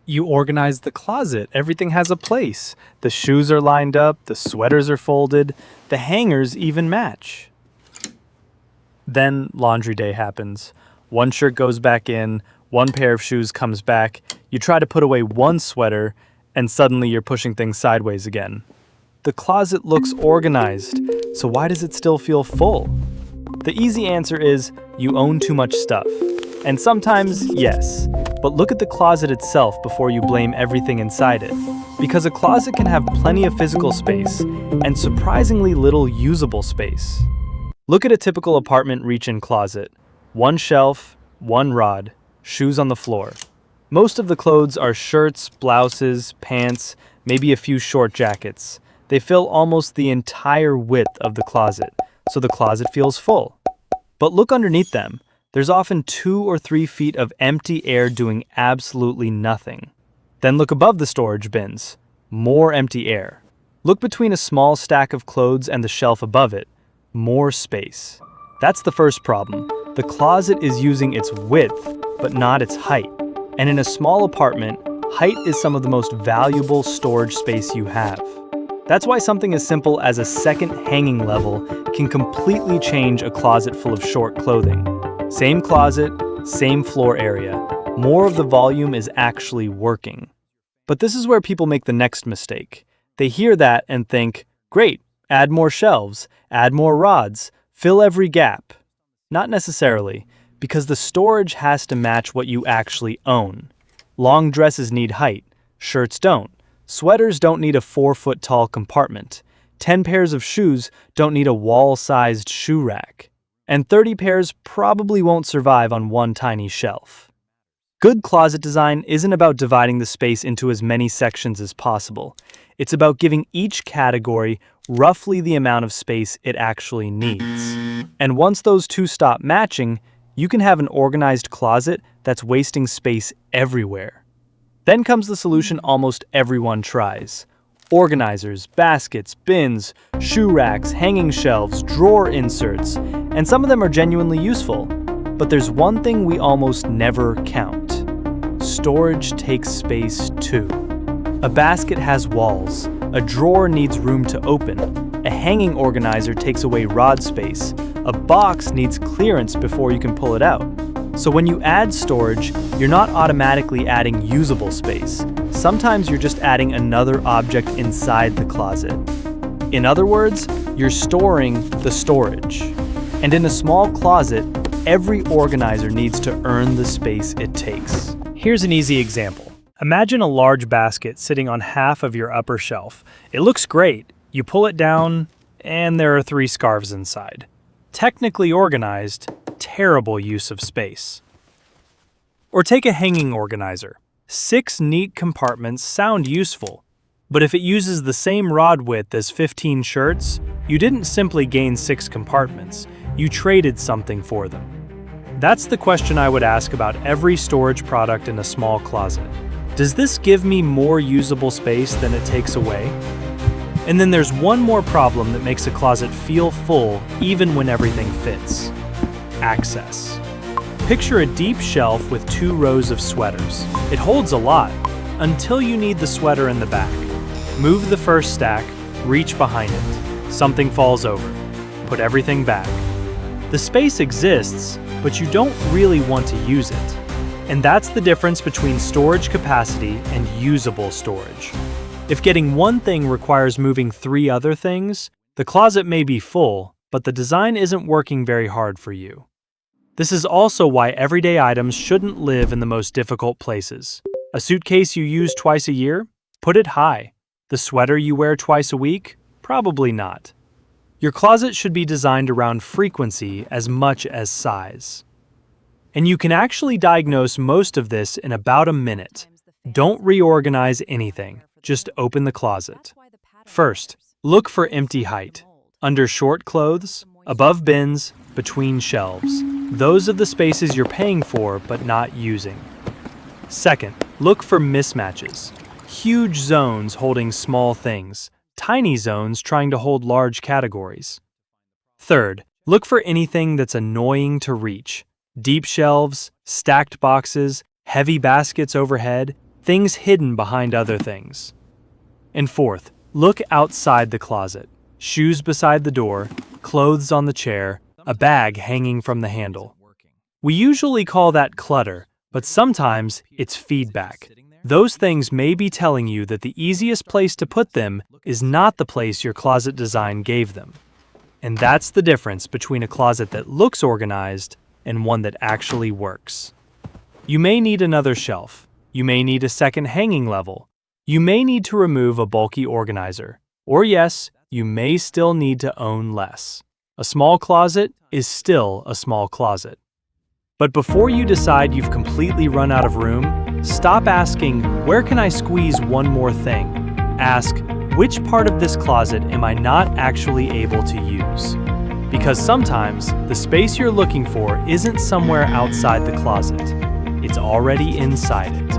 You organize the closet. Everything has a place. The shoes are lined up, the sweaters are folded, the hangers even match. Then laundry day happens. One shirt goes back in, one pair of shoes comes back. You try to put away one sweater, and suddenly you're pushing things sideways again. The closet looks organized, so why does it still feel full? The easy answer is you own too much stuff. And sometimes, yes. But look at the closet itself before you blame everything inside it. Because a closet can have plenty of physical space and surprisingly little usable space. Look at a typical apartment reach-in closet. One shelf, one rod, shoes on the floor. Most of the clothes are shirts, blouses, pants, maybe a few short jackets. They fill almost the entire width of the closet, so the closet feels full. But look underneath them. There's often 2 or 3 feet of empty air doing absolutely nothing. Then look above the storage bins. More empty air. Look between a small stack of clothes and the shelf above it. More space. That's the first problem. The closet is using its width, but not its height. And in a small apartment, height is some of the most valuable storage space you have. That's why something as simple as a second hanging level can completely change a closet full of short clothing. Same closet, same floor area. More of the volume is actually working. But this is where people make the next mistake. They hear that and think, great, add more shelves, add more rods, fill every gap. Not necessarily, because the storage has to match what you actually own. Long dresses need height, shirts don't. Sweaters don't need a 4-foot-tall compartment. 10 pairs of shoes don't need a wall-sized shoe rack. And 30 pairs probably won't survive on one tiny shelf. Good closet design isn't about dividing the space into as many sections as possible. It's about giving each category roughly the amount of space it actually needs. And once those two stop matching, you can have an organized closet that's wasting space everywhere. Then comes the solution almost everyone tries. Organizers, baskets, bins, shoe racks, hanging shelves, drawer inserts, and some of them are genuinely useful. But there's one thing we almost never count. Storage takes space too. A basket has walls, a drawer needs room to open, a hanging organizer takes away rod space, a box needs clearance before you can pull it out. So when you add storage, you're not automatically adding usable space. Sometimes you're just adding another object inside the closet. In other words, you're storing the storage. And in a small closet, every organizer needs to earn the space it takes. Here's an easy example. Imagine a large basket sitting on half of your upper shelf. It looks great. You pull it down, and there are 3 scarves inside. Technically organized, terrible use of space. Or take a hanging organizer. 6 neat compartments sound useful, but if it uses the same rod width as 15 shirts, you didn't simply gain 6 compartments, you traded something for them. That's the question I would ask about every storage product in a small closet. Does this give me more usable space than it takes away? And then there's one more problem that makes a closet feel full even when everything fits. Access. Picture a deep shelf with 2 rows of sweaters. It holds a lot, until you need the sweater in the back. Move the first stack, reach behind it. Something falls over. Put everything back. The space exists, but you don't really want to use it. And that's the difference between storage capacity and usable storage. If getting one thing requires moving 3 other things, the closet may be full, but the design isn't working very hard for you. This is also why everyday items shouldn't live in the most difficult places. A suitcase you use twice a year? Put it high. The sweater you wear twice a week? Probably not. Your closet should be designed around frequency as much as size. And you can actually diagnose most of this in about a minute. Don't reorganize anything, just open the closet. First, look for empty height. Under short clothes, above bins, between shelves. Those are the spaces you're paying for but not using. Second, look for mismatches. Huge zones holding small things, tiny zones trying to hold large categories. Third, look for anything that's annoying to reach. Deep shelves, stacked boxes, heavy baskets overhead, things hidden behind other things. And fourth, look outside the closet. Shoes beside the door, clothes on the chair, a bag hanging from the handle. We usually call that clutter, but sometimes it's feedback. Those things may be telling you that the easiest place to put them is not the place your closet design gave them. And that's the difference between a closet that looks organized and one that actually works. You may need another shelf. You may need a second hanging level. You may need to remove a bulky organizer. Or yes, you may still need to own less. A small closet is still a small closet. But before you decide you've completely run out of room, stop asking, where can I squeeze one more thing? Ask, which part of this closet am I not actually able to use? Because sometimes the space you're looking for isn't somewhere outside the closet. It's already inside it.